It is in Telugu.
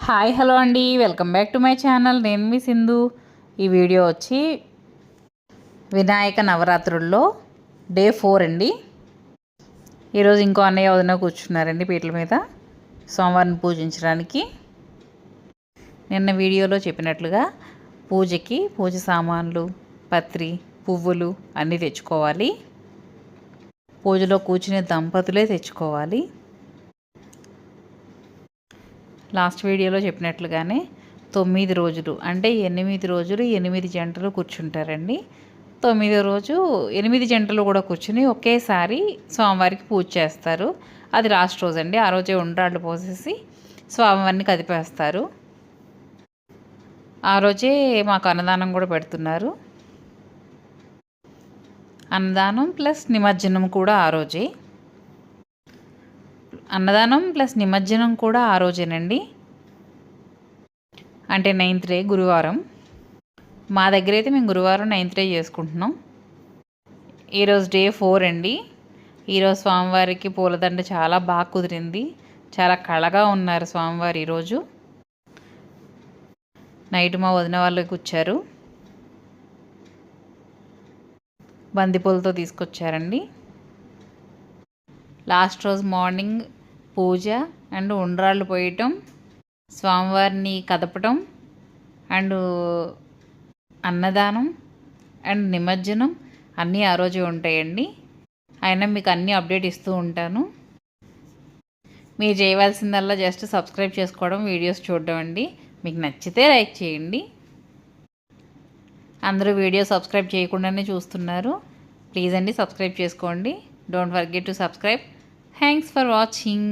హాయ్ హలో అండి, welcome back to my channel. నేను మీ సింధు. ఈ వీడియో వచ్చి వినాయక నవరాత్రుల్లో డే 4 అండి. ఈరోజు ఇంకో అన్నయ్య వదిన కూర్చున్నారండి పీటల మీద సోమవారిని పూజించడానికి. నిన్న వీడియోలో చెప్పినట్లుగా పూజ సామాన్లు, పత్రి, పువ్వులు అన్నీ తెచ్చుకోవాలి. పూజలో కూర్చునే దంపతులే తెచ్చుకోవాలి. లాస్ట్ వీడియోలో చెప్పినట్లుగానే 9 రోజులు అంటే 8 రోజులు 8 జంటలు కూర్చుంటారండి. 9వ రోజు 8 జంటలు కూడా కూర్చుని ఒకేసారి స్వామివారికి పూజ చేస్తారు. అది లాస్ట్ రోజు అండి. ఆ రోజే ఉండ్రాళ్ళు పోసేసి స్వామివారిని కదిపేస్తారు. ఆ రోజే మాకు అన్నదానం కూడా పెడుతున్నారు. అన్నదానం ప్లస్ నిమజ్జనం కూడా ఆ రోజే. అన్నదానం ప్లస్ నిమజ్జనం కూడా ఆ రోజేనండి. అంటే 9th డే గురువారం. మా దగ్గర అయితే మేము గురువారం 9th డే చేసుకుంటున్నాం. ఈరోజు డే 4 అండి. ఈరోజు స్వామివారికి పూలదండ చాలా బాగా కుదిరింది. చాలా కళగా ఉన్నారు స్వామివారు ఈరోజు. నైట్ మా వదిన వాళ్ళకి వచ్చారు, బంతిపూలతో తీసుకొచ్చారండి. లాస్ట్ రోజు మార్నింగ్ పూజ అండ్ ఉండ్రాళ్ళు పోయటం, స్వామివారిని కదపటం అండ్ అన్నదానం అండ్ నిమజ్జనం అన్నీ ఆ రోజే ఉంటాయండి. అయినా మీకు అన్నీ అప్డేట్ ఇస్తూ ఉంటాను. మీరు చేయవలసిందల్లా జస్ట్ సబ్స్క్రైబ్ చేసుకోవడం, వీడియోస్ చూడడం అండి. మీకు నచ్చితే లైక్ చేయండి. అందరూ వీడియో సబ్స్క్రైబ్ చేయకుండానే చూస్తున్నారు. ప్లీజ్ అండి సబ్స్క్రైబ్ చేసుకోండి. Don't forget to subscribe. Thanks for watching.